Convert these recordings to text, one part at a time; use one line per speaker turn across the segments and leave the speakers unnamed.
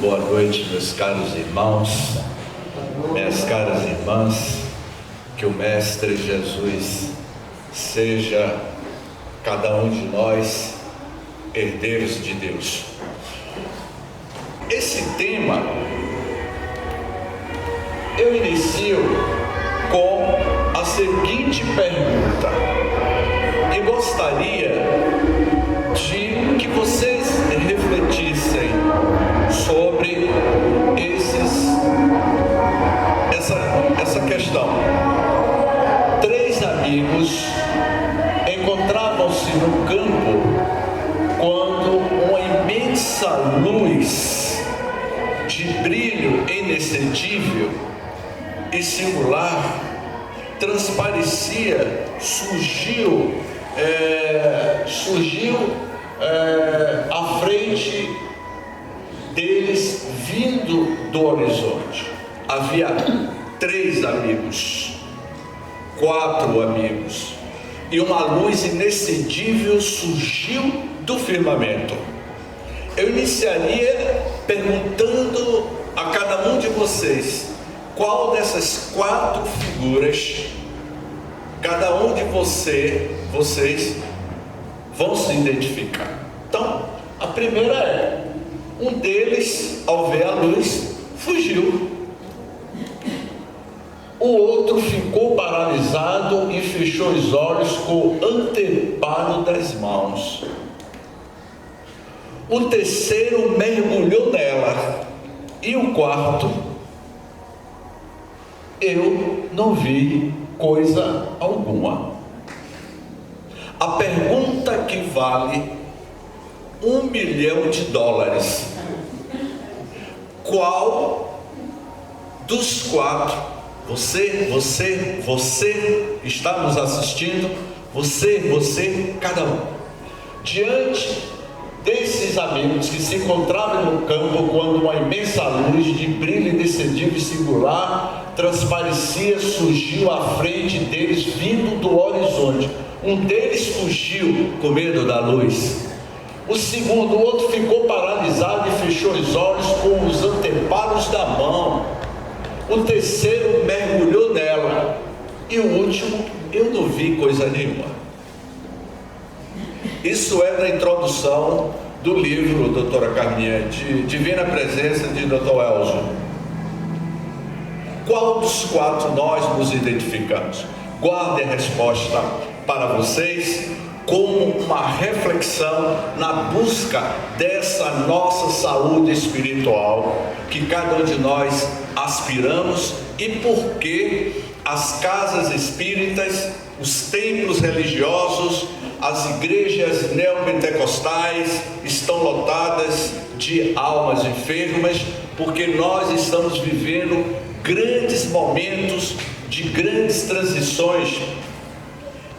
boa noite, meus caros irmãos, minhas caras irmãs. Que o Mestre Jesus seja cada um de nós herdeiros de Deus. Esse tema eu inicio com a seguinte pergunta, e gostaria de que vocês refletissem sobre essa questão. 3 amigos encontravam-se no campo quando uma imensa luz de brilho inexcedível e singular transparecia, surgiu à frente deles, vindo do horizonte. Havia 3 amigos, 4 amigos, e uma luz inexcedível surgiu do firmamento. Eu iniciaria perguntando a cada um de vocês, qual dessas 4 figuras cada um de vocês vão se identificar. Então, a primeira é: um deles, ao ver a luz, fugiu. O outro ficou paralisado e fechou os olhos com o anteparo das mãos. O terceiro mergulhou nela. E o quarto, eu não vi coisa alguma. A pergunta que vale $1 milhão: qual dos 4, você está nos assistindo, você, cada um, diante desses amigos que se encontravam no campo quando uma imensa luz de brilho inexcedível e singular transparecia, surgiu à frente deles, vindo do horizonte. Um deles fugiu com medo da luz. O outro ficou paralisado e fechou os olhos com os anteparos da mão. O terceiro mergulhou nela. E o último, eu não vi coisa nenhuma. Isso é da introdução do livro, doutora Carminha, de Divina Presença, de Dr. Elzo. Qual dos 4 nós nos identificamos? Guardem a resposta para vocês como uma reflexão na busca dessa nossa saúde espiritual que cada um de nós aspiramos, e porque as casas espíritas, os templos religiosos, as igrejas neopentecostais estão lotadas de almas enfermas, porque nós estamos vivendo grandes momentos de grandes transições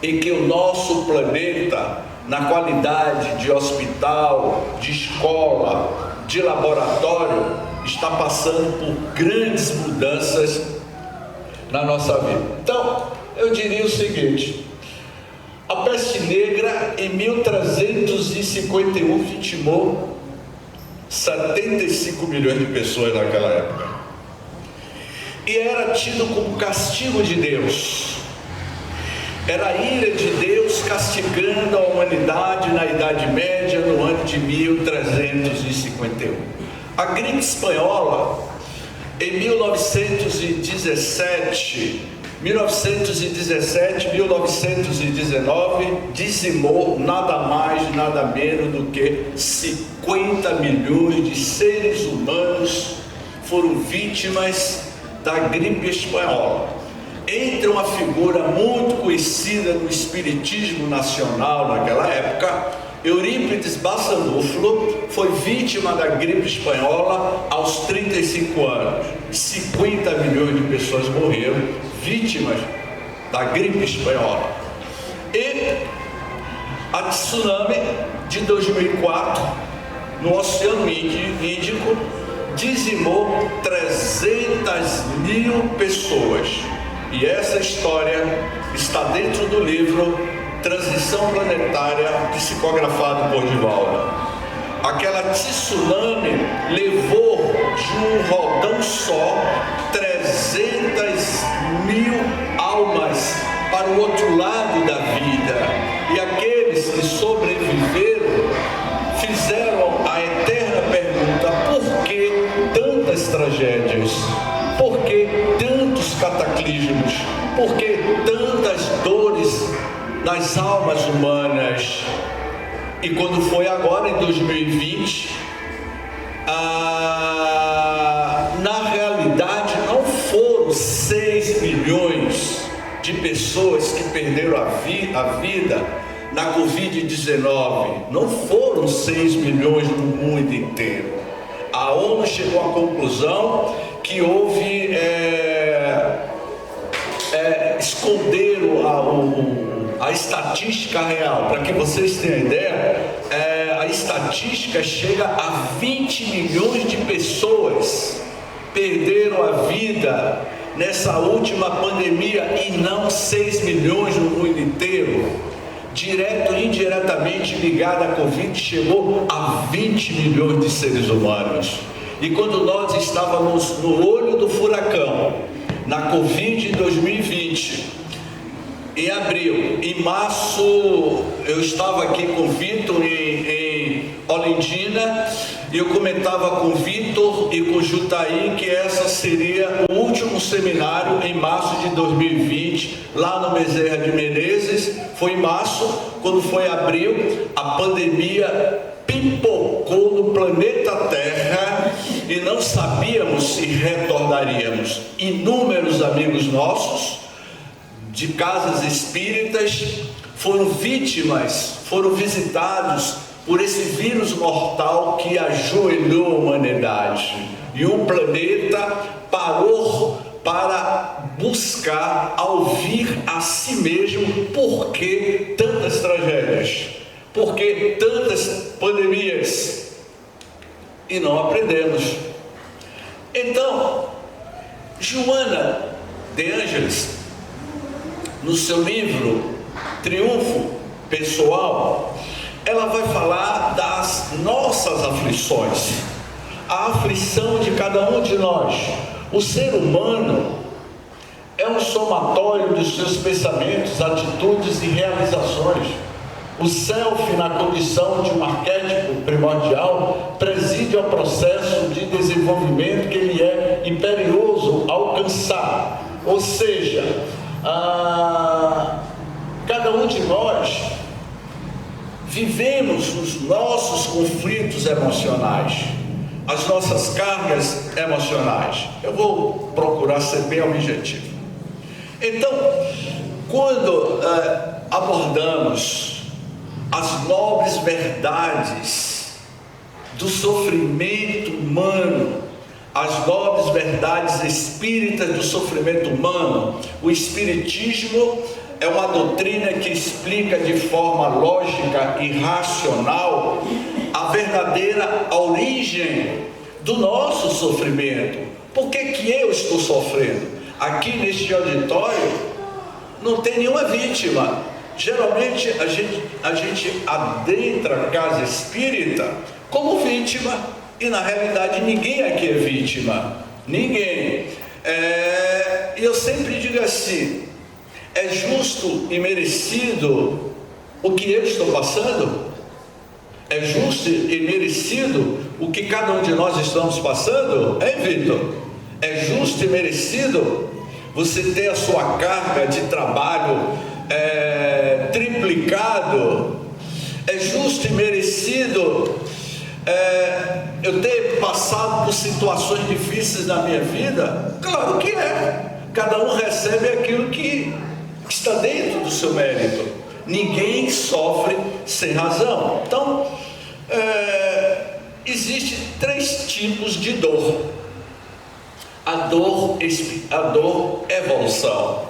em que o nosso planeta, na qualidade de hospital, de escola, de laboratório, está passando por grandes mudanças na nossa vida. Então, eu diria o seguinte: a peste negra em 1351 vitimou 75 milhões de pessoas naquela época, e era tido como castigo de Deus. Era a ira de Deus castigando a humanidade na Idade Média, no ano de 1351. A gripe espanhola, em 1917, 1919, dizimou nada mais, nada menos do que 50 milhões de seres humanos foram vítimas da gripe espanhola. Entre uma figura muito conhecida no espiritismo nacional naquela época, Eurípides Barçanufo foi vítima da gripe espanhola aos 35 anos. 50 milhões de pessoas morreram vítimas da gripe espanhola. E a tsunami de 2004 no Oceano Índico dizimou 300 mil pessoas. E essa história está dentro do livro Transição Planetária, psicografado por Divaldo. Aquela tsunami levou de um rodão só 300.000 almas para o outro lado da vida. E aqueles que sobreviveram fizeram a eterna pergunta: por que tantas tragédias? Por que tantos cataclismos? Por que tantas dores nas almas humanas? E quando foi agora, em 2020, na realidade não foram 6 milhões de pessoas que perderam a vida na Covid-19. Não foram 6 milhões no mundo inteiro. A ONU chegou à conclusão que houve esconderam a estatística real. Para que vocês tenham ideia, a estatística chega a 20 milhões de pessoas perderam a vida nessa última pandemia, e não 6 milhões no mundo inteiro. Direto e indiretamente ligada à Covid, chegou a 20 milhões de seres humanos. E quando nós estávamos no olho do furacão, na Covid em 2020, em abril, em março, eu estava aqui com o Vitor em Olindina, e eu comentava com o Vitor e com o Jutaí que essa seria o último seminário em março de 2020, lá no Bezerra de Menezes. Foi em março. Quando foi abril, a pandemia pipocou no planeta Terra e não sabíamos se retornaríamos. Inúmeros amigos nossos de casas espíritas foram vítimas, foram visitados por esse vírus mortal que ajoelhou a humanidade, e o planeta parou para buscar ouvir a si mesmo. Por que tantas tragédias? Por que tantas pandemias? E não aprendemos. Então, Joana de Ângeles, no seu livro Triunfo Pessoal, ela vai falar das nossas aflições, a aflição de cada um de nós. O ser humano é um somatório dos seus pensamentos, atitudes e realizações. O self, na condição de um arquétipo primordial, preside ao processo de desenvolvimento que ele é imperioso a alcançar. Ou seja, cada um de nós vivemos os nossos conflitos emocionais, as nossas cargas emocionais. Eu vou procurar ser bem objetivo. Então, quando abordamos as nobres verdades do sofrimento humano, as nobres verdades espíritas do sofrimento humano, o Espiritismo é uma doutrina que explica de forma lógica e racional a verdadeira origem do nosso sofrimento. Por que eu estou sofrendo? Aqui neste auditório não tem nenhuma vítima. Geralmente a gente adentra a casa espírita como vítima, e na realidade ninguém aqui é vítima. Ninguém. E eu sempre digo assim: é justo e merecido o que eu estou passando? É justo e merecido o que cada um de nós estamos passando? Vitor? É justo e merecido você ter a sua carga de trabalho triplicado? É justo e merecido eu ter passado por situações difíceis na minha vida? Claro que é. Cada um recebe aquilo que está dentro do seu mérito. Ninguém sofre sem razão. Então, existem 3 tipos de dor. A dor evolução.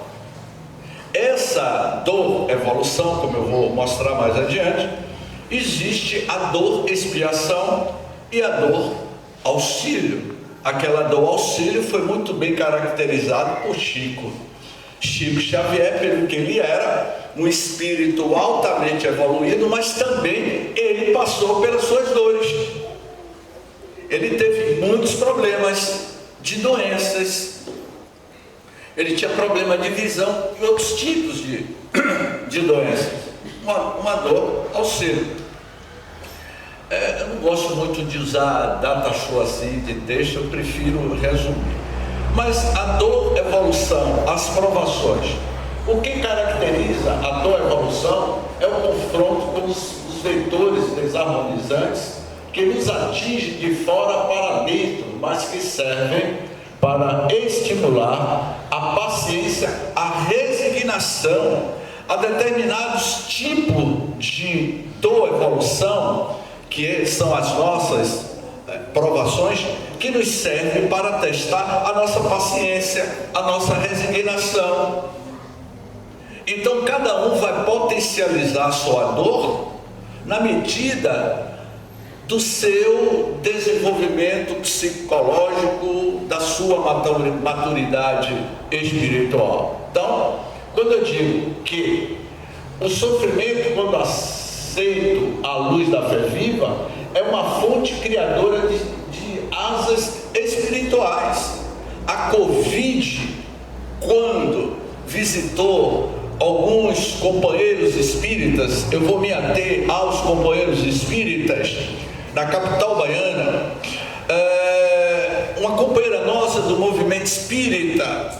Essa dor evolução, como eu vou mostrar mais adiante, existe a dor expiação e a dor auxílio. Aquela dor auxílio foi muito bem caracterizada por Chico Xavier, pelo que ele era um espírito altamente evoluído, mas também ele passou pelas suas dores. ele teve muitos problemas de doenças, ele tinha problema de visão e outros tipos de doenças, uma dor ao seio. Eu não gosto muito de usar data show assim de texto, eu prefiro resumir. Mas a dor, evolução, as provações, o que caracteriza a dor, evolução, é o confronto com os vetores desarmonizantes que nos atingem de fora para dentro, mas que servem para estimular a paciência, a resignação a determinados tipos de dor, evolução, que são as nossas provações, que nos servem para testar a nossa paciência, a nossa resignação. Então cada um vai potencializar a sua dor na medida do seu desenvolvimento psicológico, da sua maturidade espiritual. Então, quando eu digo que o sofrimento, quando aceito a luz da fé viva, é uma fonte criadora de asas espirituais. A Covid, quando visitou alguns companheiros espíritas, eu vou me ater aos companheiros espíritas na capital baiana, uma companheira nossa do movimento espírita,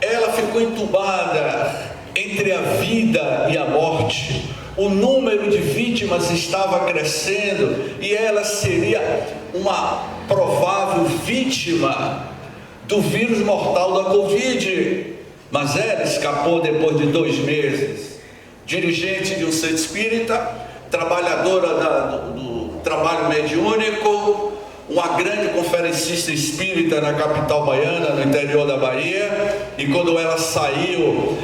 ela ficou entubada entre a vida e a morte. O número de vítimas estava crescendo e ela seria uma provável vítima do vírus mortal da Covid. Mas ela escapou depois de 2 meses. Dirigente de um centro espírita, trabalhadora do trabalho mediúnico, uma grande conferencista espírita na capital baiana, no interior da Bahia. E quando ela saiu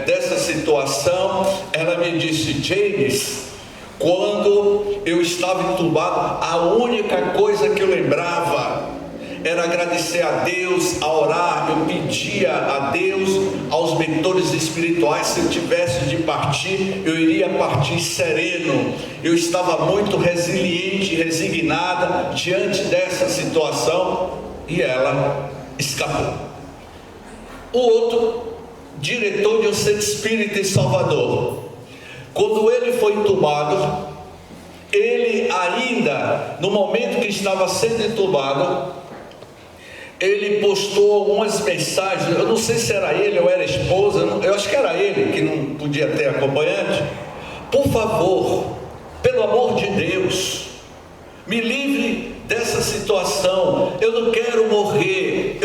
dessa situação, ela me disse: James, quando eu estava entubado, a única coisa que eu lembrava era agradecer a Deus, a orar. Eu pedia a Deus, aos mentores espirituais, se eu tivesse de partir, eu iria partir sereno. Eu estava muito resiliente, resignada diante dessa situação, e ela escapou. O outro, diretor de um centro espírita em Salvador, quando ele foi entubado, ele ainda, no momento que estava sendo entubado, ele postou algumas mensagens. Eu não sei se era ele ou era a esposa, eu acho que era ele, que não podia ter acompanhante. Por favor, pelo amor de Deus, me livre dessa situação. Eu não quero morrer,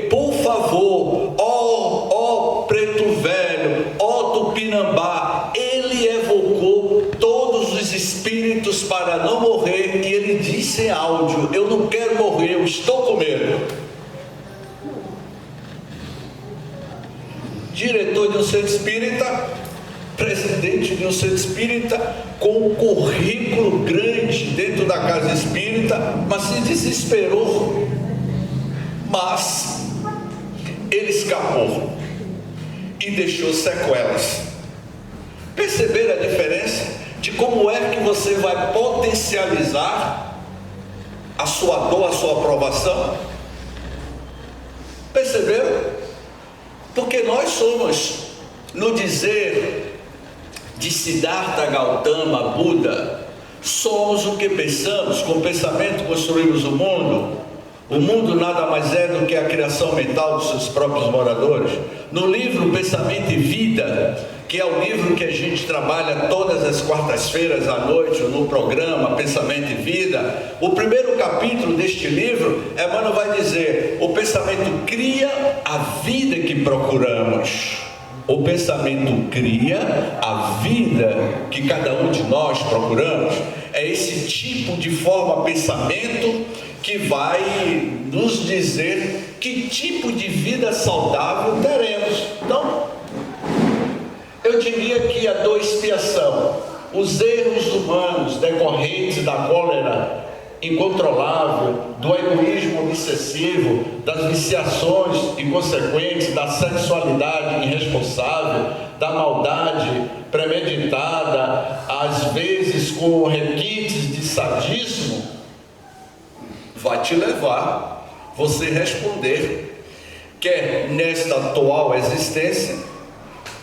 por favor. Ó preto velho, ó Tupinambá. Ele evocou todos os espíritos para não morrer, e ele disse em áudio: eu não quero morrer, eu estou com medo. Diretor de um centro espírita, presidente de um centro espírita, com um currículo grande dentro da casa espírita, mas se desesperou. Mas ele escapou e deixou sequelas. Perceberam a diferença de como é que você vai potencializar a sua dor, a sua aprovação? Perceberam? Porque nós somos, no dizer de Siddhartha Gautama, Buda, somos o que pensamos. Com o pensamento construímos o mundo. O mundo nada mais é do que a criação mental dos seus próprios moradores. No livro Pensamento e Vida, que é o livro que a gente trabalha todas as quartas-feiras à noite no programa Pensamento e Vida, o primeiro capítulo deste livro, Emmanuel vai dizer: o pensamento cria a vida que procuramos. O pensamento cria a vida que cada um de nós procuramos. É esse tipo de forma pensamento que vai nos dizer que tipo de vida saudável teremos. Então, eu diria que a dor expiação, os erros humanos decorrentes da cólera incontrolável, do egoísmo obsessivo, das viciações inconsequentes, da sexualidade irresponsável, da maldade premeditada, às vezes com requintes de sadismo, vai te levar você responder, quer nesta atual existência,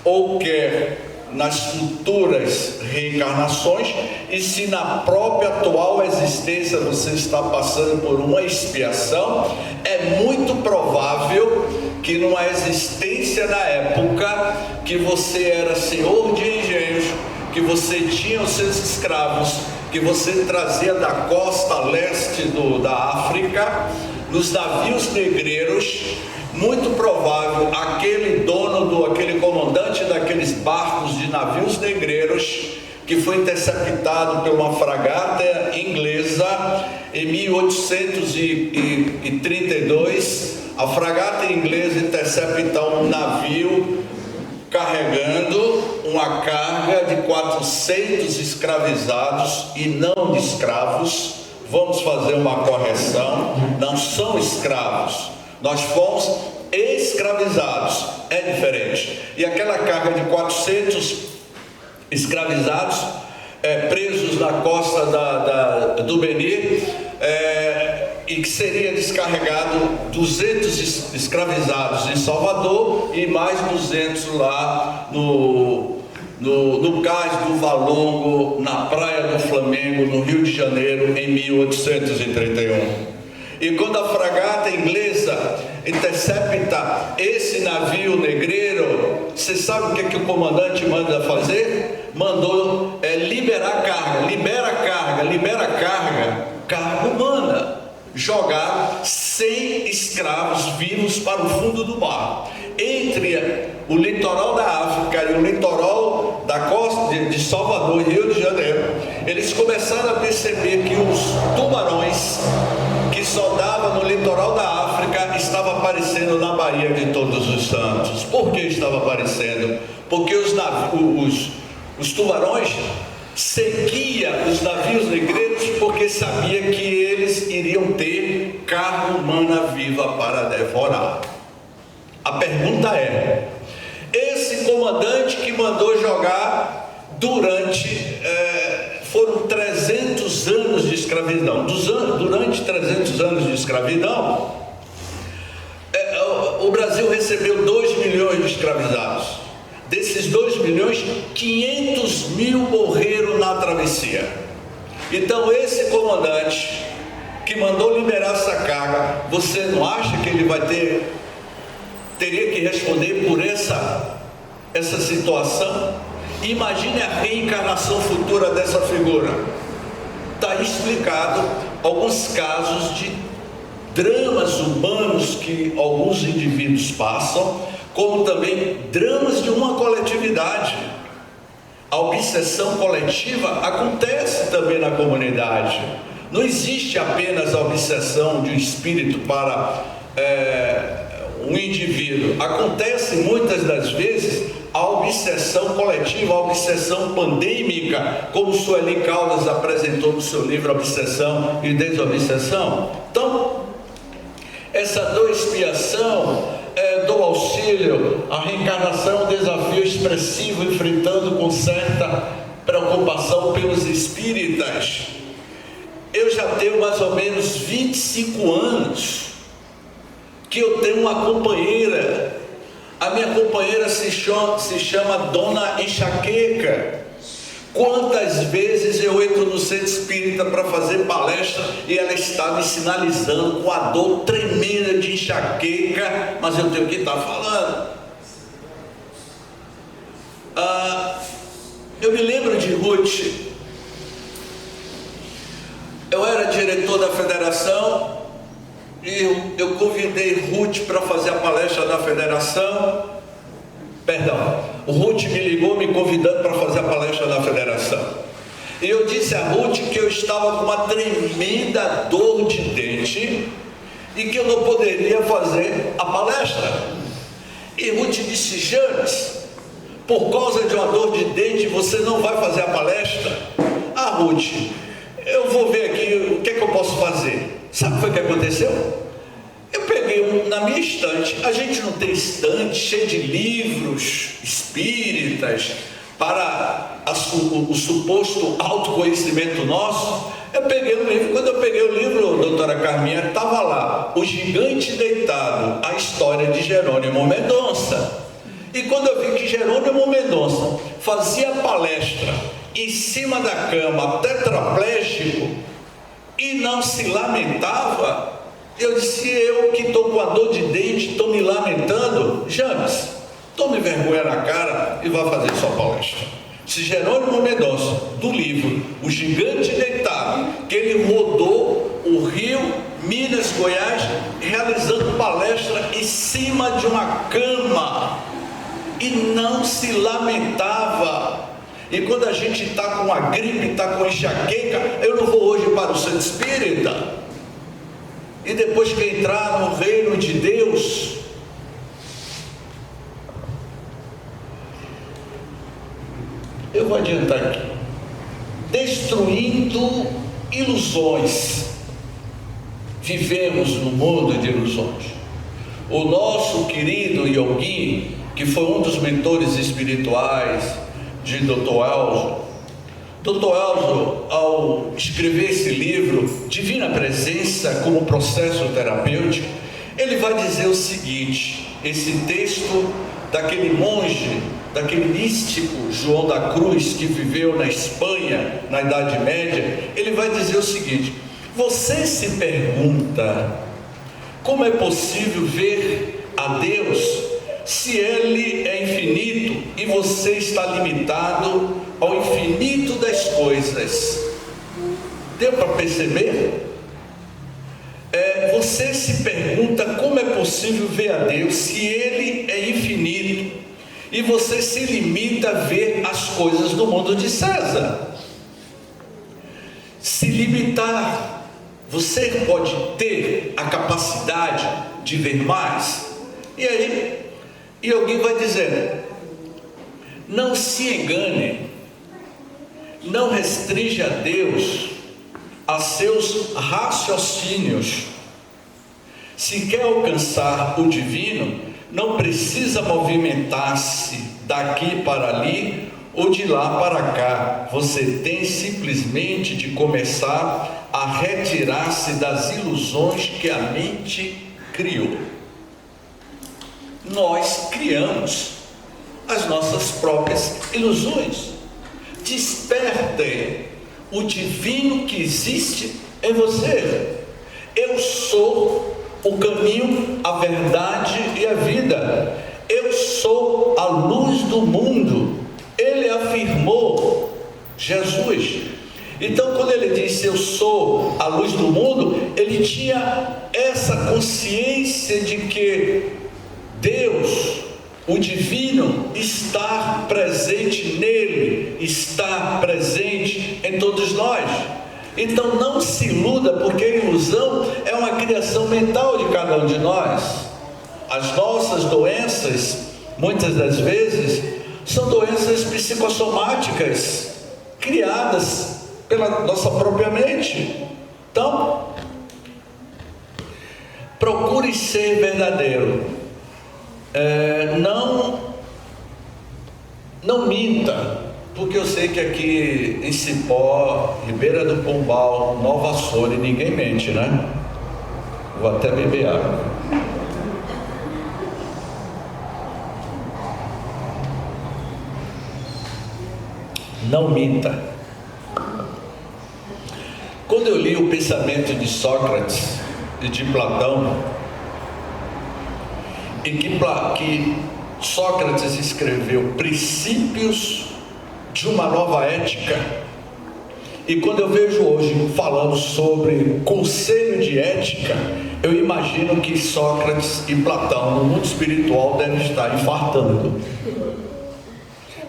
ou quer nas futuras reencarnações, e se na própria atual existência você está passando por uma expiação, é muito provável que numa existência na época que você era senhor de engenhos, que você tinha os seus escravos, que você trazia da costa leste da África, nos navios negreiros, muito provável aquele dono, aquele comandante daqueles barcos de navios negreiros, que foi interceptado por uma fragata inglesa em 1832, a fragata inglesa intercepta um navio carregando uma carga de 400 escravizados e não de escravos. Vamos fazer uma correção, não são escravos, nós fomos escravizados, é diferente. E aquela carga de 400 escravizados, presos na costa do Benin, e que seria descarregado 200 escravizados em Salvador e mais 200 lá no cais do Valongo, na praia do Flamengo, no Rio de Janeiro, em 1831. E quando a fragata inglesa intercepta esse navio negreiro, você sabe o que o comandante manda fazer? Mandou liberar carga, libera carga humana, jogar 100 escravos vivos para o fundo do mar. Entre o litoral da África e o litoral da costa de Salvador e Rio de Janeiro, eles começaram a perceber que os tubarões que só dava no litoral da África estava aparecendo na Baía de Todos os Santos. Por que estava aparecendo? Porque os tubarões seguiam os navios negreiros, porque sabia que eles iriam ter carne humana viva para devorar. A pergunta é: esse comandante que mandou jogar foram 300 anos de escravidão. Durante 300 anos de escravidão, o Brasil recebeu 2 milhões de escravizados. Desses 2 milhões, 500 mil morreram na travessia. Então esse comandante que mandou liberar essa carga, você não acha que ele teria que responder por essa situação? Imagine a reencarnação futura dessa figura. Está explicado alguns casos de dramas humanos que alguns indivíduos passam, como também dramas de uma coletividade. A obsessão coletiva acontece também na comunidade. Não existe apenas a obsessão de um espírito para um indivíduo. Acontece muitas das vezes a obsessão coletiva, a obsessão pandêmica, como Sueli Caldas apresentou no seu livro Obsessão e Desobsessão. Então, essa dor expiação, do auxílio, a reencarnação é um desafio expressivo, enfrentando com certa preocupação pelos espíritas. Eu já tenho mais ou menos 25 anos que eu tenho uma companheira. A minha companheira se chama Dona Enxaqueca. Quantas vezes eu entro no centro espírita para fazer palestra e ela está me sinalizando com a dor tremenda de enxaqueca, mas eu tenho que estar falando. Eu me lembro de Ruth. Eu era diretor da federação e eu convidei Ruth para fazer a palestra da federação. O Ruth me ligou me convidando para fazer a palestra da federação. E eu disse a Ruth que eu estava com uma tremenda dor de dente e que eu não poderia fazer a palestra. E Ruth disse: Janes, por causa de uma dor de dente você não vai fazer a palestra? Ruth, eu vou ver aqui o que eu posso fazer. Sabe o que foi que aconteceu? Eu peguei na minha estante, a gente não tem estante cheia de livros espíritas, para o suposto autoconhecimento nosso, eu peguei o livro. Quando eu peguei o livro, doutora Carminha, estava lá, O Gigante Deitado, a história de Jerônimo Mendonça. E quando eu vi que Jerônimo Mendonça fazia palestra em cima da cama, tetraplégico, e não se lamentava, eu disse: eu que estou com a dor de dente, estou me lamentando. James, tome vergonha na cara e vá fazer sua palestra. Se Jerônimo Mendonça, do livro O Gigante Deitado, que ele rodou o Rio, Minas, Goiás, realizando palestra em cima de uma cama, e não se lamentava. E quando a gente está com a gripe, está com enxaqueca, eu não vou hoje para o centro espírita, e depois que entrar no reino de Deus, eu vou adiantar aqui, destruindo ilusões. Vivemos no mundo de ilusões. O nosso querido Yogi, que foi um dos mentores espirituais de Dr. Elzo, Dr. Elzo, ao escrever esse livro, Divina Presença como Processo Terapêutico, ele vai dizer o seguinte, esse texto daquele monge, daquele místico João da Cruz, que viveu na Espanha, na Idade Média, ele vai dizer o seguinte: você se pergunta como é possível ver a Deus se Ele é infinito e você está limitado ao infinito das coisas? Deu para perceber? Você se pergunta como é possível ver a Deus se Ele é infinito e você se limita a ver as coisas do mundo de César. Se limitar, você pode ter a capacidade de ver mais. E aí, e alguém vai dizer: não se engane, não restringe a Deus a seus raciocínios. Se quer alcançar o divino, não precisa movimentar-se daqui para ali ou de lá para cá. Você tem simplesmente de começar a retirar-se das ilusões que a mente criou. Nós criamos as nossas próprias ilusões. Despertem o divino que existe em você. Eu sou o caminho, a verdade e a vida. Eu sou a luz do mundo. Ele afirmou, Jesus. Então, quando ele disse eu sou a luz do mundo, ele tinha essa consciência de que Deus, o divino, está presente nele, está presente em todos nós. Então não se iluda, porque a ilusão é uma criação mental de cada um de nós. As nossas doenças, muitas das vezes, são doenças psicossomáticas, criadas pela nossa própria mente. Então, procure ser verdadeiro. Não minta, porque eu sei que aqui em Cipó, Ribeira do Pombal, Nova Açores, ninguém mente, né? Vou até beber água. Não minta. Quando eu li o pensamento de Sócrates e de Platão, e que Sócrates escreveu princípios de uma nova ética, e quando eu vejo hoje falando sobre conselho de ética, eu imagino que Sócrates e Platão no mundo espiritual devem estar infartando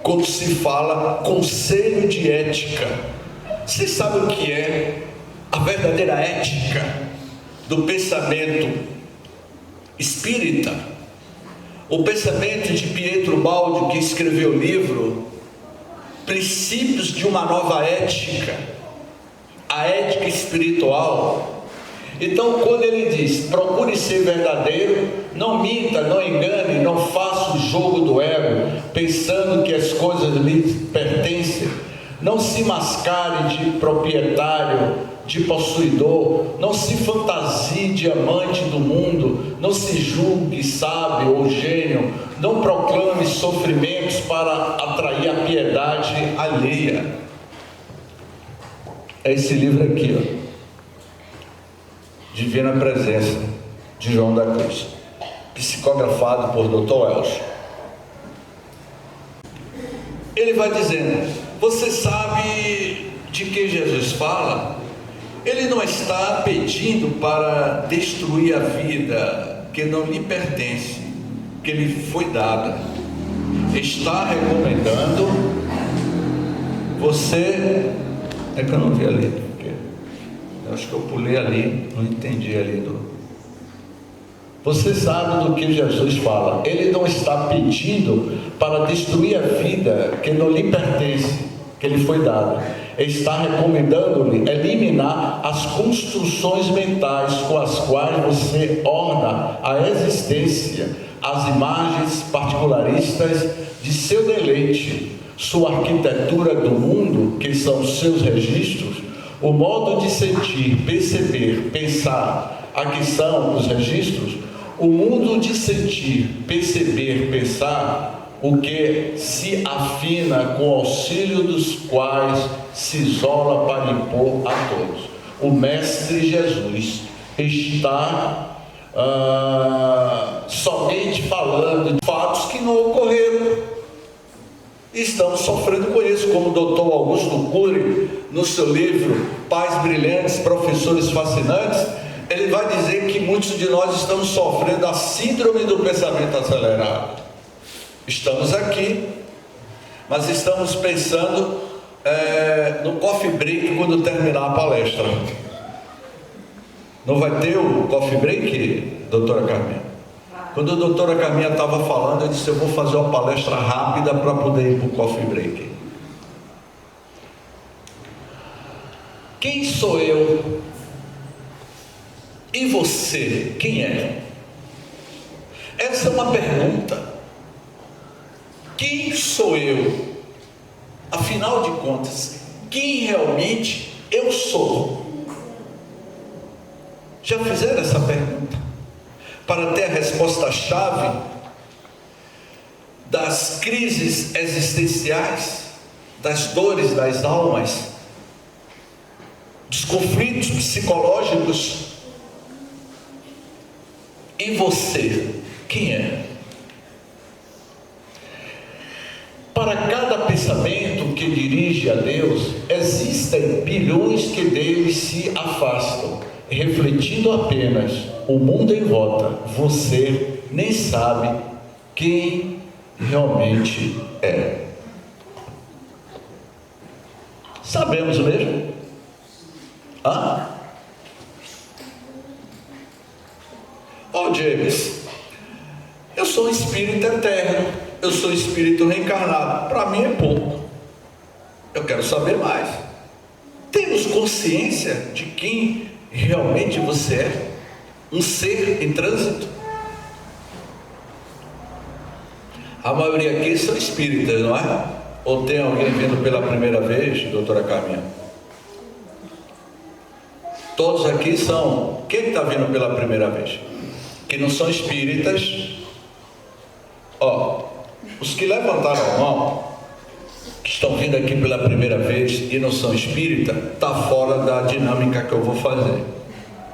quando se fala conselho de ética. Vocês sabem o que é a verdadeira ética do pensamento espírita? O pensamento de Pietro Baldi, que escreveu o livro Princípios de uma Nova Ética, a ética espiritual. Então, quando ele diz, procure ser verdadeiro, não minta, não engane, não faça o jogo do ego, pensando que as coisas lhe pertencem. Não se mascare de proprietário, de possuidor. Não se fantasie de amante do mundo. Não se julgue sábio ou gênio. Não proclame sofrimentos para atrair a piedade alheia. É esse livro aqui, ó. Divina Presença, de João da Cruz, psicografado por Dr. Elcio. Ele vai dizendo: você sabe de que Jesus fala? Ele não está pedindo para destruir a vida que não lhe pertence, que lhe foi dada. Está recomendando você. É que eu não vi ali, porque eu acho que eu pulei ali, não entendi ali Você sabe do que Jesus fala. Ele não está pedindo para destruir a vida que não lhe pertence, que lhe foi dada. Ele está recomendando-lhe eliminar as construções mentais com as quais você orna a existência, as imagens particularistas de seu deleite, sua arquitetura do mundo, que são seus registros, o modo de sentir, perceber, pensar, aqui são os registros. O mundo de sentir, perceber, pensar, o que se afina com o auxílio dos quais se isola para impor a todos. O Mestre Jesus está somente falando de fatos que não ocorreram. Estamos sofrendo com isso, como o Dr. Augusto Cury, no seu livro Pais Brilhantes, Professores Fascinantes, ele vai dizer que muitos de nós estamos sofrendo a síndrome do pensamento acelerado. Estamos aqui, mas estamos pensando no coffee break quando terminar a palestra. Não vai ter o coffee break, doutora Carminha? Quando a doutora Carminha estava falando, eu disse: eu vou fazer uma palestra rápida para poder ir para o coffee break. Quem sou eu? E você, quem é? Essa é uma pergunta. Quem sou eu? Afinal de contas, quem realmente eu sou? Já fizeram essa pergunta? Para ter a resposta-chave das crises existenciais, das dores das almas, dos conflitos psicológicos. E você, quem é? Para cada pensamento que dirige a Deus, existem bilhões que dele se afastam, refletindo apenas o mundo em volta. Você nem sabe quem realmente é. Sabemos mesmo? James, eu sou um espírito eterno, eu sou um espírito reencarnado. Para mim é pouco. Eu quero saber mais. Temos consciência de quem realmente você é? Um ser em trânsito? A maioria aqui são espíritas, não é? Ou tem alguém vindo pela primeira vez, doutora Carminha? Todos aqui são. Quem está vindo pela primeira vez? Que não são espíritas. Os que levantaram a mão, que estão vindo aqui pela primeira vez e não são espíritas, está fora da dinâmica que eu vou fazer.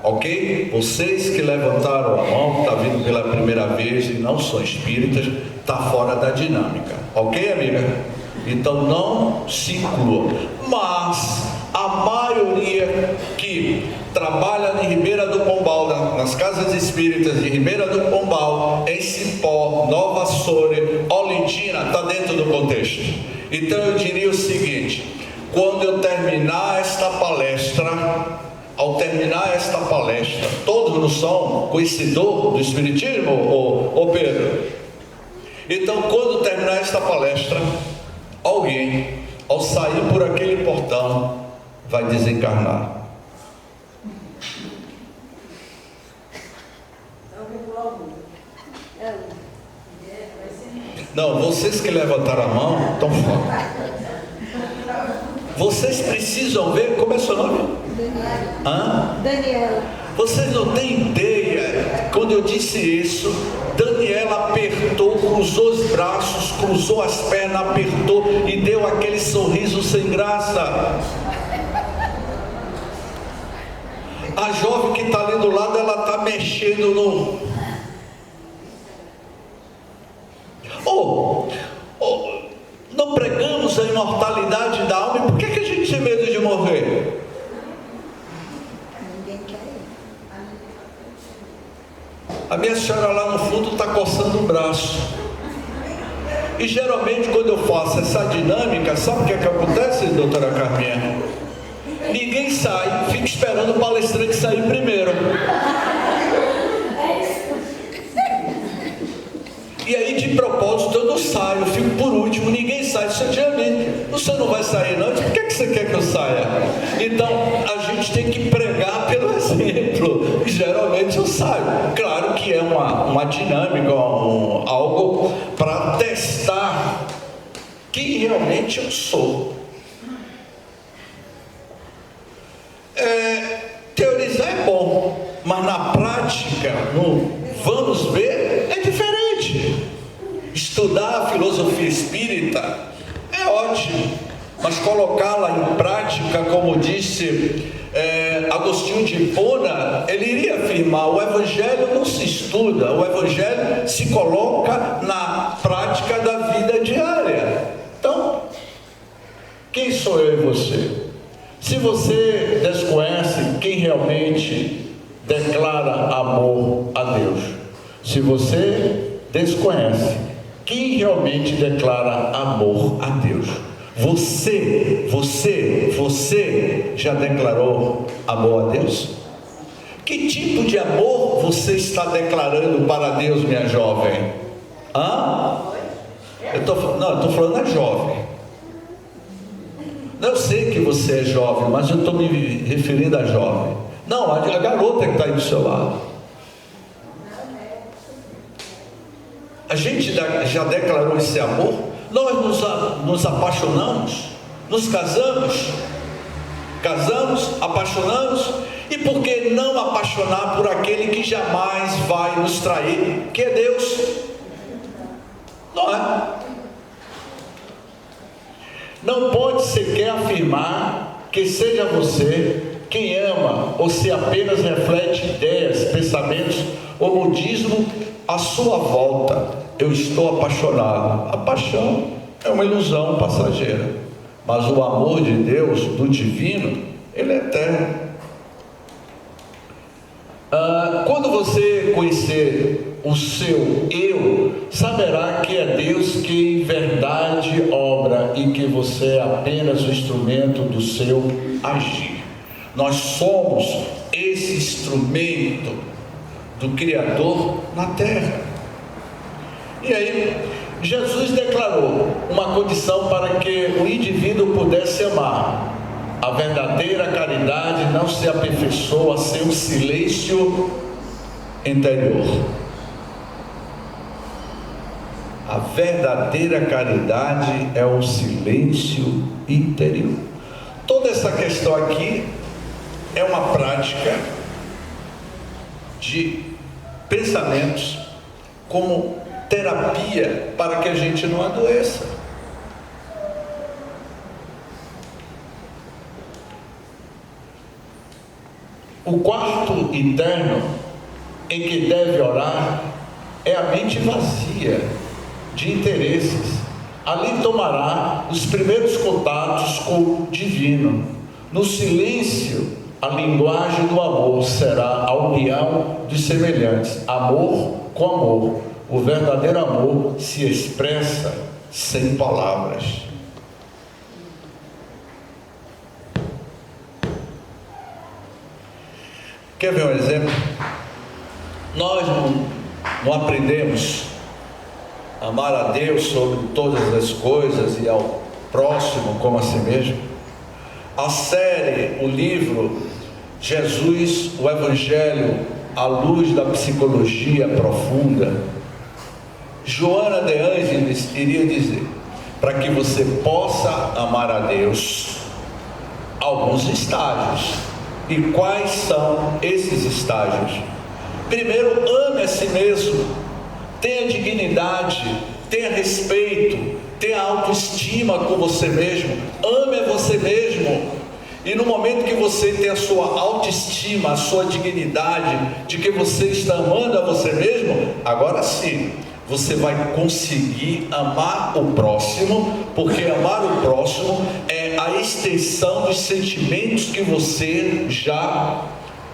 Ok? Vocês que levantaram a mão, que estão vindo pela primeira vez e não são espíritas, está fora da dinâmica. Ok, amiga? Então não se inclua. Mas a maioria que trabalha em Ribeira do Pombal, nas casas espíritas de Ribeira do Pombal, em Cipó, Nova Soure, Olindina, está dentro do contexto. Então eu diria o seguinte: quando eu terminar esta palestra, ao terminar esta palestra, todos não são conhecedor do Espiritismo, ô Pedro? Então, quando terminar esta palestra, alguém, ao sair por aquele portão, vai desencarnar. Não, vocês que levantaram a mão estão fora. Vocês precisam ver, como é seu nome?
Daniela.
Vocês não têm ideia, quando eu disse isso, Daniela apertou, cruzou os braços, cruzou as pernas, apertou e deu aquele sorriso sem graça. A jovem que está ali do lado, ela está mexendo no... não pregamos a imortalidade da alma, e por que a gente tem medo de morrer?
Ninguém quer ir.
A minha senhora lá no fundo está coçando o braço. E geralmente quando eu faço essa dinâmica, sabe o que acontece, doutora Carminha? Ninguém sai, fica esperando o palestrante sair primeiro. E aí de propósito eu não saio, eu fico por último, ninguém sai. Você não vai sair não? Por que você quer que eu saia? Então a gente tem que pregar pelo exemplo. E geralmente eu saio. Claro que é uma dinâmica, algo para testar quem realmente eu sou. Teorizar é bom, mas na prática, no vamos ver, é diferente. Estudar a filosofia espírita é ótimo, mas colocá-la em prática, como disse Agostinho de Hipona, ele iria afirmar: o evangelho não se estuda, o evangelho se coloca na prática da vida diária. Então, quem sou eu e você? Se você desconhece quem realmente declara amor a Deus, se você desconhece quem realmente declara amor a Deus, você já declarou amor a Deus? Que tipo de amor você está declarando para Deus, minha jovem? Eu estou falando da jovem. Eu sei que você é jovem, mas eu estou me referindo a jovem. Não, a garota que está aí do seu lado. A gente já declarou esse amor? Nós nos apaixonamos, nos casamos, apaixonamos. E por que não apaixonar por aquele que jamais vai nos trair, que é Deus? Não é? Não pode sequer afirmar que seja você quem ama, ou se apenas reflete ideias, pensamentos ou modismo à sua volta. Eu estou apaixonado. A paixão é uma ilusão passageira, mas o amor de Deus, do divino, ele é eterno. Quando você conhecer o seu eu, saberá que é Deus que em verdade obra e que você é apenas o instrumento do seu agir. Nós somos esse instrumento do Criador na terra. E aí Jesus declarou uma condição para que o indivíduo pudesse amar. A verdadeira caridade não se aperfeiçoa sem um silêncio interior. A verdadeira caridade é um silêncio interior. Toda essa questão aqui é uma prática de pensamentos como terapia para que a gente não adoeça. O quarto interno em que deve orar é a mente vazia de interesses. Ali tomará os primeiros contatos com o divino. No silêncio, a linguagem do amor será a união de semelhantes. Amor com amor. O verdadeiro amor se expressa sem palavras. Quer ver um exemplo? Nós não aprendemos a amar a Deus sobre todas as coisas e ao próximo como a si mesmo. A série, o livro Jesus, o Evangelho à luz da psicologia profunda, Joana de Ângeles iria dizer: para que você possa amar a Deus, alguns estágios. E quais são esses estágios? Primeiro, ame a si mesmo, tenha dignidade, tenha respeito, tenha autoestima com você mesmo, ame a você mesmo. E no momento que você tem a sua autoestima, a sua dignidade, de que você está amando a você mesmo, agora sim, você vai conseguir amar o próximo, porque amar o próximo é a extensão dos sentimentos que você já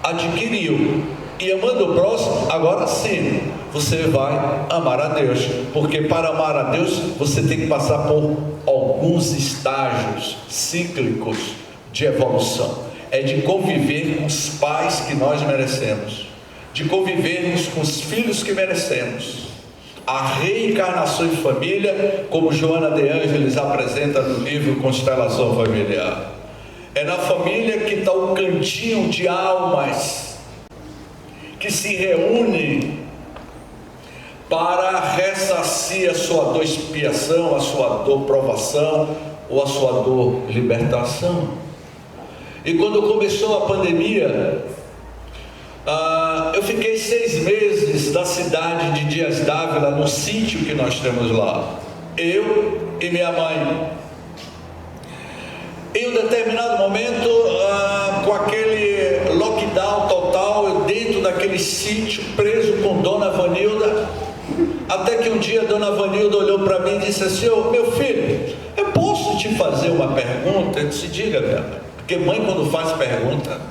adquiriu. E amando o próximo, agora sim, você vai amar a Deus, porque para amar a Deus, você tem que passar por alguns estágios cíclicos de evolução. É de conviver com os pais que nós merecemos, de convivermos com os filhos que merecemos. A reencarnação em família, como Joana de Ângeles apresenta no livro Constelação Familiar, é na família que está o cantinho de almas que se reúnem para ressarcir a sua dor expiação, a sua dor provação ou a sua dor libertação. E quando começou a pandemia, eu fiquei 6 meses na cidade de Dias d'Ávila, no sítio que nós temos lá, eu e minha mãe. Em um determinado momento, com aquele lockdown total, eu dentro daquele sítio, preso com Dona Vanilda, até que um dia Dona Vanilda olhou para mim e disse assim: meu filho, eu posso te fazer uma pergunta? Eu disse: diga, minha mãe, porque mãe quando faz pergunta,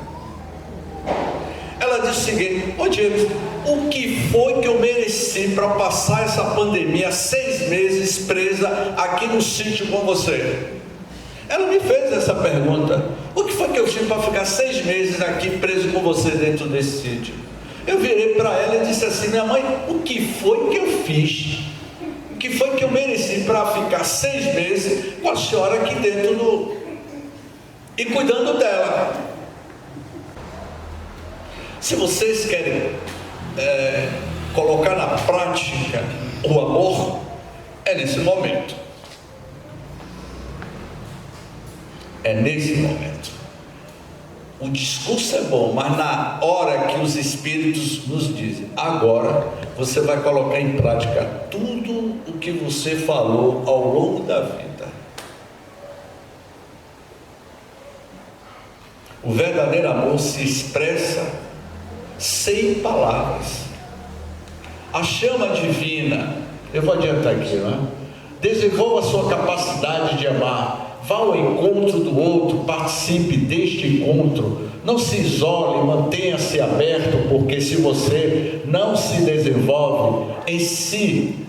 ela disse o seguinte: ô James, o que foi que eu mereci para passar essa pandemia 6 meses presa aqui no sítio com você? Ela me fez essa pergunta: o que foi que eu fiz para ficar 6 meses aqui preso com você dentro desse sítio? Eu virei para ela e disse assim: minha mãe, o que foi que eu fiz? O que foi que eu mereci para ficar 6 meses com a senhora aqui dentro e cuidando dela? Se vocês querem colocar na prática o amor, é nesse momento. É nesse momento. O discurso é bom, mas na hora que os Espíritos nos dizem: agora você vai colocar em prática tudo o que você falou ao longo da vida. O verdadeiro amor se expressa sem palavras. A chama divina, eu vou adiantar aqui, não é? Desenvolva a sua capacidade de amar. Vá ao encontro do outro, participe deste encontro, não se isole, mantenha-se aberto, porque se você não se desenvolve em si,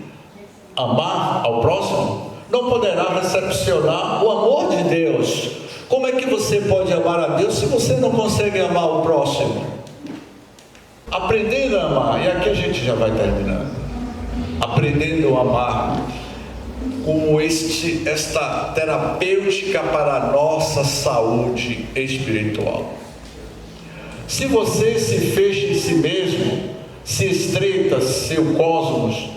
amar ao próximo, não poderá recepcionar o amor de Deus. Como é que você pode amar a Deus se você não consegue amar o próximo? Aprendendo a amar, e aqui a gente já vai terminando, aprendendo a amar, como esta terapêutica para a nossa saúde espiritual. Se você se fecha em si mesmo, se estreita seu cosmos,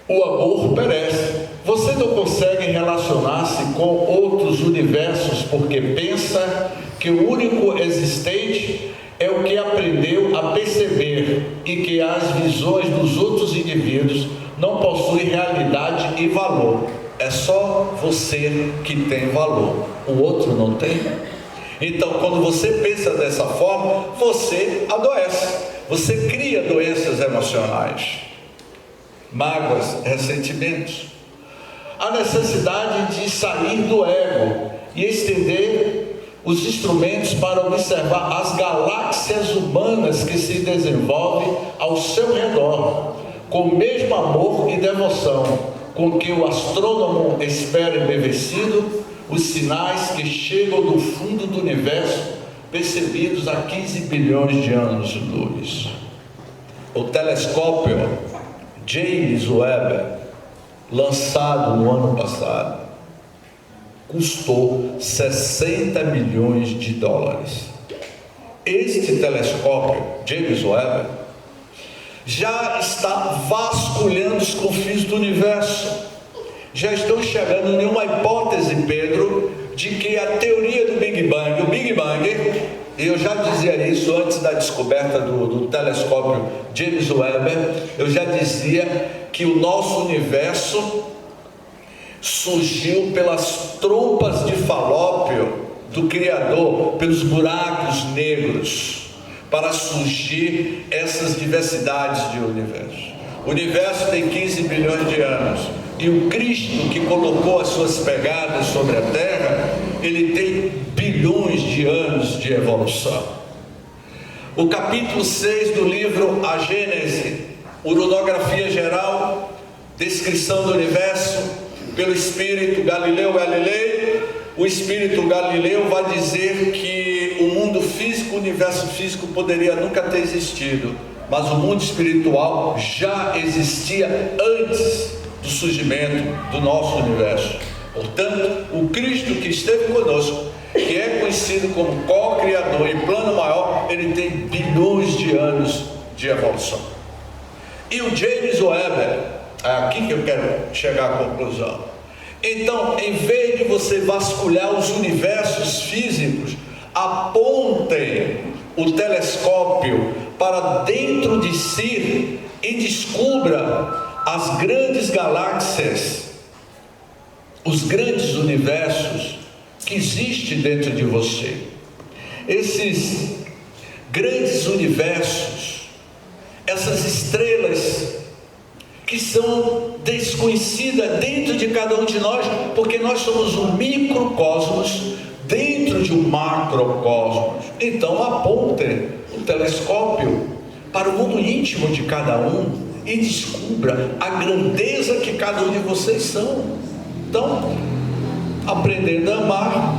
o amor perece. Você não consegue relacionar-se com outros universos porque pensa que o único existente é o que aprendeu a perceber e que as visões dos outros indivíduos não possuem realidade e valor. É só você que tem valor, o outro não tem. Então, quando você pensa dessa forma, você adoece, você cria doenças emocionais, mágoas, ressentimentos. A necessidade de sair do ego e estender os instrumentos para observar as galáxias humanas que se desenvolvem ao seu redor, com o mesmo amor e devoção com que o astrônomo espera embevecido os sinais que chegam do fundo do universo, percebidos a 15 bilhões de anos-luz. O telescópio James Webb, lançado no ano passado, custou 60 milhões de dólares. Este telescópio James Webb já está vasculhando os confins do universo. Já estão chegando em uma hipótese, Pedro, de que a teoria do Big Bang, o Big Bang, e eu já dizia isso antes da descoberta do telescópio James Webb, eu já dizia que o nosso universo surgiu pelas trompas de Falópio do Criador, pelos buracos negros, para surgir essas diversidades de universo. O universo tem 15 bilhões de anos, e o Cristo que colocou as suas pegadas sobre a Terra, ele tem bilhões de anos de evolução. O capítulo 6 do livro A Gênese, uranografia geral, descrição do universo pelo Espírito Galileu Galilei, o Espírito Galileu vai dizer que o mundo físico, o universo físico poderia nunca ter existido, mas o mundo espiritual já existia antes do surgimento do nosso universo. Portanto, o Cristo que esteve conosco, que é conhecido como co-criador e plano maior, ele tem bilhões de anos de evolução. E o James Webb, é aqui que eu quero chegar à conclusão. Então, em vez de você vasculhar os universos físicos, apontem o telescópio para dentro de si e descubra as grandes galáxias, os grandes universos que existem dentro de você. Esses grandes universos, essas estrelas que são desconhecidas dentro de cada um de nós, porque nós somos um microcosmos dentro de um macrocosmos. Então apontem o telescópio para o mundo íntimo de cada um e descubra a grandeza que cada um de vocês são. Então, aprendendo a amar,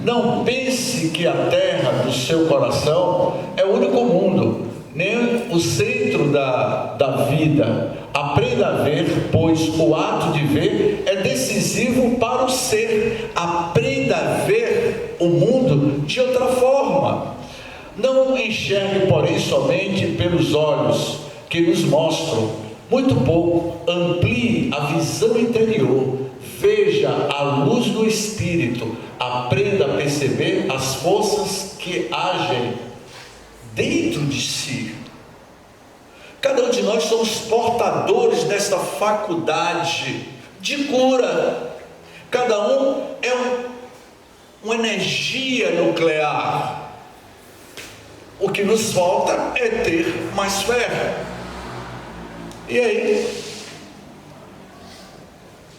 não pense que a terra do seu coração é o único mundo, nem o centro da vida. Aprenda a ver, pois o ato de ver é decisivo para o ser. Aprenda a ver o mundo de outra forma. Não enxergue, porém, somente pelos olhos que nos mostram muito pouco. Amplie a visão interior, veja a luz do Espírito, aprenda a perceber as forças que agem dentro de si. Cada um de nós somos portadores desta faculdade de cura. Cada um é uma energia nuclear. O que nos falta é ter mais fé. E aí,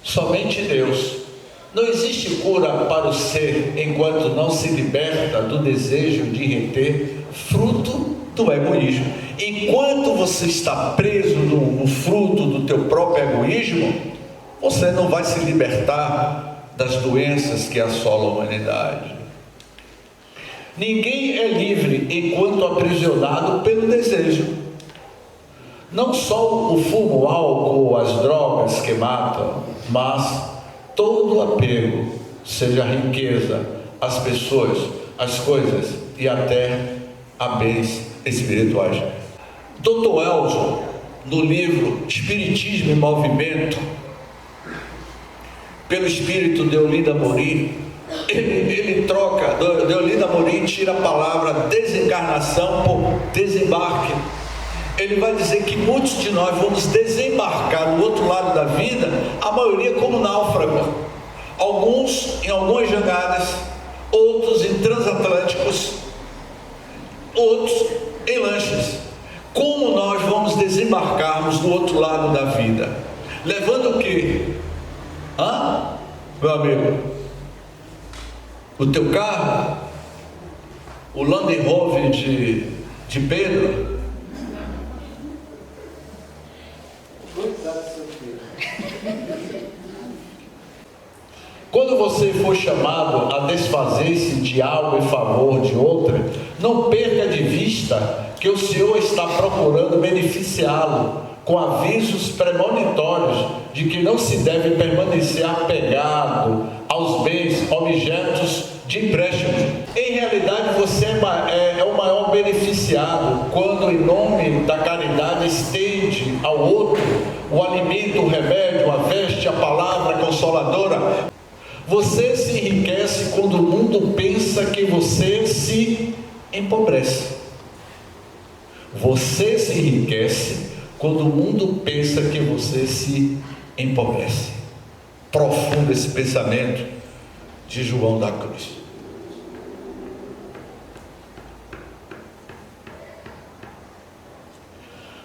somente Deus. Não existe cura para o ser enquanto não se liberta do desejo de reter fruto do egoísmo. Enquanto você está preso no fruto do teu próprio egoísmo, você não vai se libertar das doenças que assolam a humanidade. Ninguém é livre enquanto aprisionado pelo desejo. Não só o fumo, o álcool, as drogas que matam, mas todo o apego, seja a riqueza, as pessoas, as coisas e até a bens espirituais. Dr. Elson, no livro Espiritismo em Movimento, pelo espírito de Olinda Amorim, ele troca, de Olinda Amorim tira a palavra desencarnação por desembarque. Ele vai dizer que muitos de nós vamos desembarcar no outro lado da vida, a maioria como náufrago, alguns em algumas jangadas, outros em transatlânticos, outros em lanchas. Como nós vamos desembarcarmos do outro lado da vida? Levando o quê? Meu amigo? O teu carro? O Land Rover de Pedro? Quando você for chamado a desfazer-se de algo em favor de outra, não perca de vista que o Senhor está procurando beneficiá-lo com avisos premonitórios de que não se deve permanecer apegado aos bens, objetos de empréstimo. Em realidade, você é o maior beneficiado quando, em nome da caridade, estende ao outro o alimento, o remédio, a veste, a palavra consoladora. Você se enriquece quando o mundo pensa que você se empobrece. Você se enriquece quando o mundo pensa que você se empobrece. Profundo esse pensamento de João da Cruz.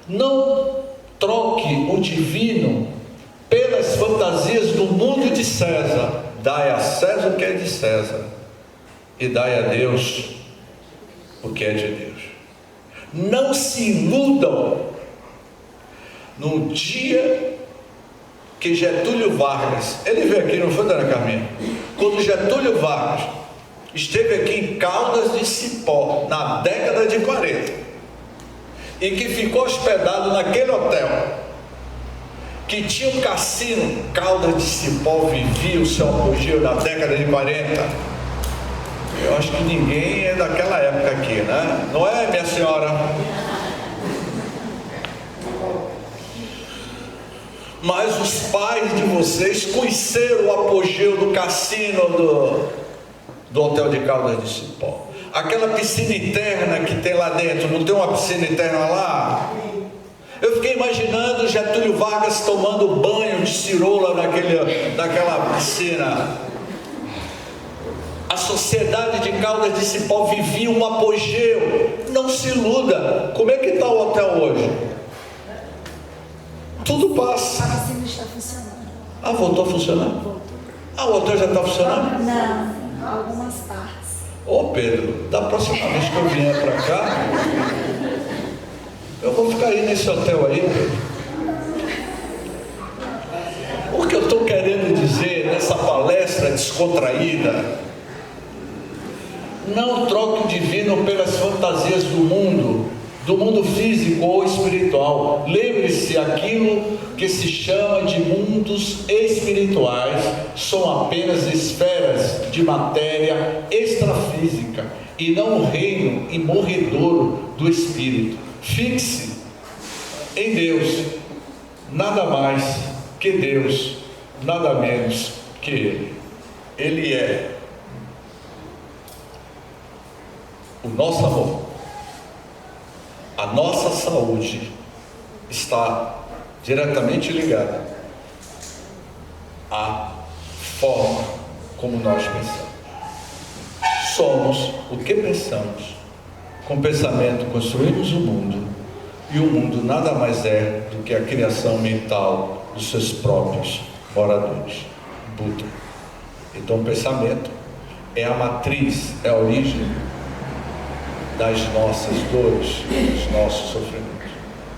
Não troque o divino pelas fantasias do mundo de César. Dai a César o que é de César e dai a Deus o que é de Deus. Não se iludam. No dia que Getúlio Vargas, ele veio aqui, não foi, dona Carminha? Quando Getúlio Vargas esteve aqui em Caldas de Cipó, na década de 40, e que ficou hospedado naquele hotel, que tinha um cassino, Caldas de Cipó vivia o seu apogeu na década de 40. Eu acho que ninguém é daquela época aqui, né? Não é, minha senhora? Mas os pais de vocês conheceram o apogeu do cassino do hotel de Caldas de Cipó. Aquela piscina interna que tem lá dentro, não tem uma piscina interna lá? Eu fiquei imaginando Getúlio Vargas tomando banho de cirola naquela piscina. A sociedade de Caldas de Cipó vivia um apogeu. Não se iluda. Como é que está o hotel hoje? Tudo passa.
A piscina está funcionando.
Ah, voltou a funcionar?
Voltou.
Ah, o hotel já está funcionando?
Não, algumas partes.
Ô Pedro, da próxima vez que eu vier para cá, eu vou ficar aí nesse hotel aí, Pedro. O que eu estou querendo dizer nessa palestra descontraída: não troque o divino pelas fantasias do mundo físico ou espiritual. Lembre-se, aquilo que se chama de mundos espirituais são apenas esferas de matéria extrafísica e não o reino imorredouro do espírito. Fixe em Deus, nada mais que Deus, nada menos que Ele. Ele é o nosso amor. A nossa saúde está diretamente ligada à forma como nós pensamos. Somos o que pensamos. Com pensamento construímos o mundo, e o mundo nada mais é do que a criação mental dos seus próprios moradores. Buda. Então o pensamento é a matriz, é a origem das nossas dores, dos nossos sofrimentos.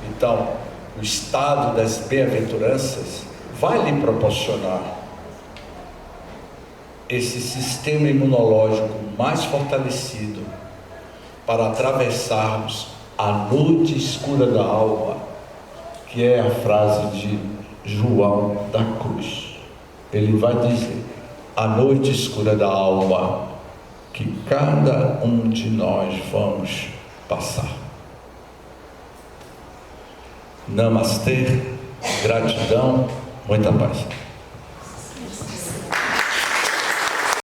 Então, o estado das bem-aventuranças vai lhe proporcionar esse sistema imunológico mais fortalecido para atravessarmos a noite escura da alma, que é a frase de João da Cruz. Ele vai dizer: a noite escura da alma que cada um de nós vamos passar. Namastê, gratidão, muita paz.